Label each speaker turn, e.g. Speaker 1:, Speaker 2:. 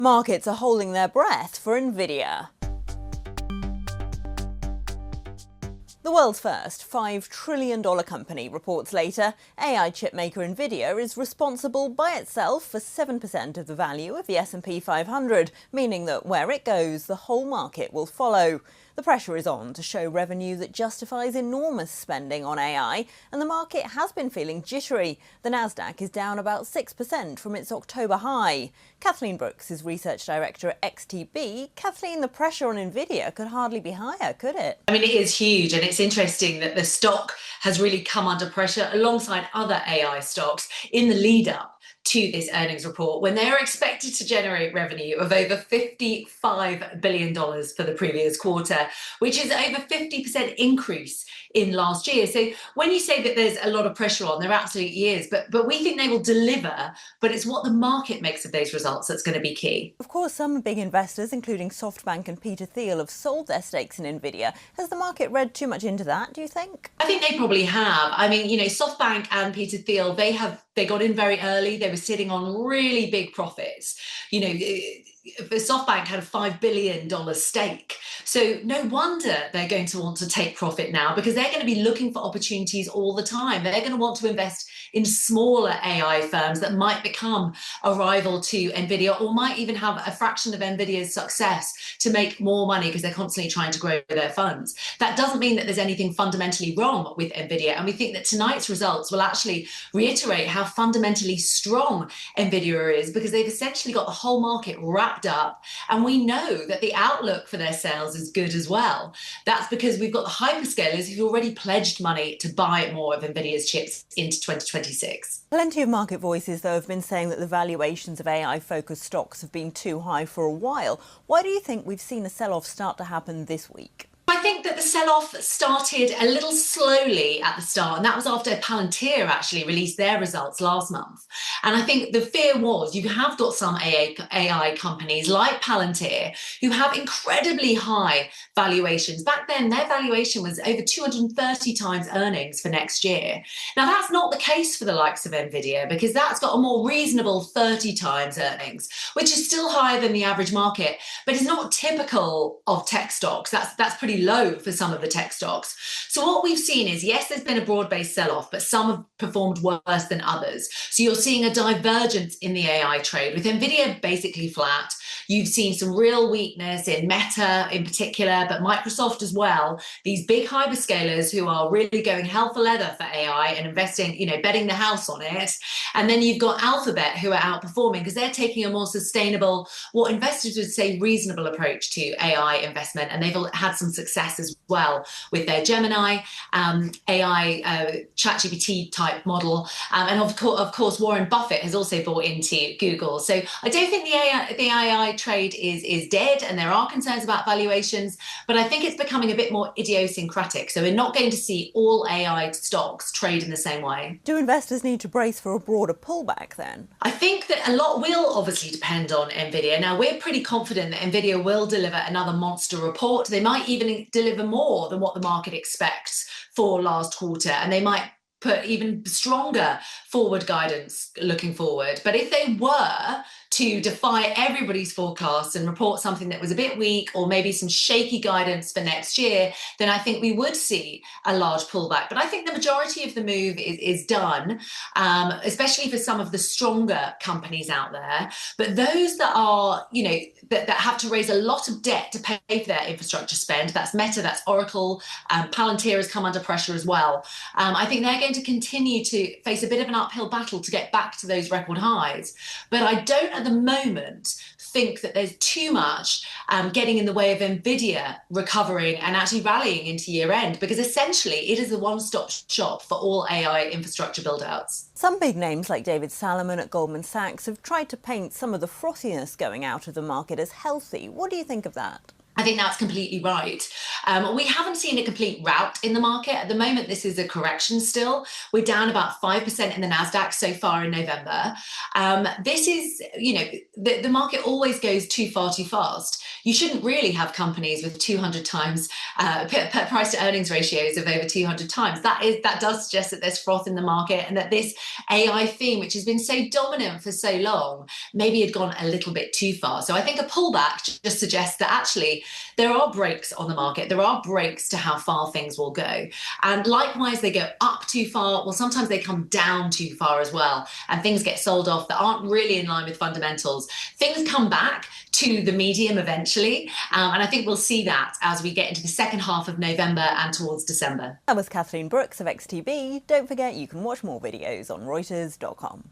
Speaker 1: Markets are holding their breath for Nvidia. The world's first $5 trillion company reports later AI chipmaker Nvidia is responsible by itself for 7% of the value of the S&P 500, meaning that where it goes, the whole market will follow. The pressure is on to show revenue that justifies enormous spending on AI, and the market has been feeling jittery. The Nasdaq is down about 6% from its October high. Kathleen Brooks is research director at XTB. Kathleen, the pressure on Nvidia could hardly be higher, could it?
Speaker 2: I mean, it is huge, and it's interesting that the stock has really come under pressure alongside other AI stocks in the lead up to this earnings report, when they are expected to generate revenue of over $55 billion for the previous quarter, which is over 50% increase in last year. So when you say that there's a lot of pressure on, there absolutely is, but we think they will deliver, but it's what the market makes of those results that's going to be key.
Speaker 1: Of course, some big investors, including SoftBank and Peter Thiel, have sold their stakes in Nvidia. Has the market read too much into that, do you think?
Speaker 2: I think they probably have. I mean, SoftBank and Peter Thiel, they got in very early. They were sitting on really big profits. SoftBank had a $5 billion stake. So no wonder they're going to want to take profit now, because they're going to be looking for opportunities all the time. They're going to want to invest in smaller AI firms that might become a rival to Nvidia, or might even have a fraction of Nvidia's success to make more money because they're constantly trying to grow their funds. That doesn't mean that there's anything fundamentally wrong with Nvidia. And we think that tonight's results will actually reiterate how fundamentally strong Nvidia is, because they've essentially got the whole market wrapped up. And we know that the outlook for their sales is good as well. That's because we've got the hyperscalers who've already pledged money to buy more of Nvidia's chips into 2026.
Speaker 1: Plenty of market voices, though, have been saying that the valuations of AI-focused stocks have been too high for a while. Why do you think we've seen a sell-off start to happen this week?
Speaker 2: I think that the sell-off started a little slowly at the start, and that was after Palantir actually released their results last month. And I think the fear was you have got some AI companies like Palantir who have incredibly high valuations. Back then, their valuation was over 230 times earnings for next year. Now, that's not the case for the likes of Nvidia, because that's got a more reasonable 30 times earnings, which is still higher than the average market, but it's not typical of tech stocks. That's pretty low for some of the tech stocks. So what we've seen is, yes, there's been a broad-based sell-off, but some have performed worse than others. So you're seeing a divergence in the AI trade, with Nvidia basically flat. You've seen some real weakness in Meta in particular, but Microsoft as well. These big hyperscalers who are really going hell for leather for AI and investing, betting the house on it. And then you've got Alphabet, who are outperforming because they're taking a more sustainable, what investors would say reasonable approach to AI investment. And they've had some success as well with their Gemini AI ChatGPT type model. And of course, Warren Buffett has also bought into Google. So I don't think the AI trade is dead, and there are concerns about valuations, but I think it's becoming a bit more idiosyncratic. So we're not going to see all AI stocks trade in the same way.
Speaker 1: Do investors need to brace for a broader pullback then?
Speaker 2: I think that a lot will obviously depend on Nvidia. Now, we're pretty confident that Nvidia will deliver another monster report. They might even deliver more than what the market expects for last quarter, and they might put even stronger forward guidance looking forward. But if they were to defy everybody's forecasts and report something that was a bit weak, or maybe some shaky guidance for next year, then I think we would see a large pullback. But I think the majority of the move is done, especially for some of the stronger companies out there. But those that are, that have to raise a lot of debt to pay for their infrastructure spend, that's Meta, that's Oracle, Palantir has come under pressure as well. I think they're going to continue to face a bit of an uphill battle to get back to those record highs. But I don't at the moment think that there's too much getting in the way of Nvidia recovering and actually rallying into year end, because essentially it is a one-stop shop for all AI infrastructure build-outs.
Speaker 1: Some big names like David Salomon at Goldman Sachs have tried to paint some of the frothiness going out of the market as healthy. What do you think of that?
Speaker 2: I think that's completely right. We haven't seen a complete rout in the market. At the moment, this is a correction still. We're down about 5% in the NASDAQ so far in November. This is, the market always goes too far too fast. You shouldn't really have companies with 200 times price to earnings ratios of over 200 times. That does suggest that there's froth in the market, and that this AI theme, which has been so dominant for so long, maybe had gone a little bit too far. So I think a pullback just suggests that actually there are breaks on the market. There are breaks to how far things will go. And likewise, they go up too far. Well, sometimes they come down too far as well, and things get sold off that aren't really in line with fundamentals. Things come back to the medium eventually. And I think we'll see that as we get into the second half of November and towards December.
Speaker 1: That was Kathleen Brooks of XTB. Don't forget you can watch more videos on Reuters.com.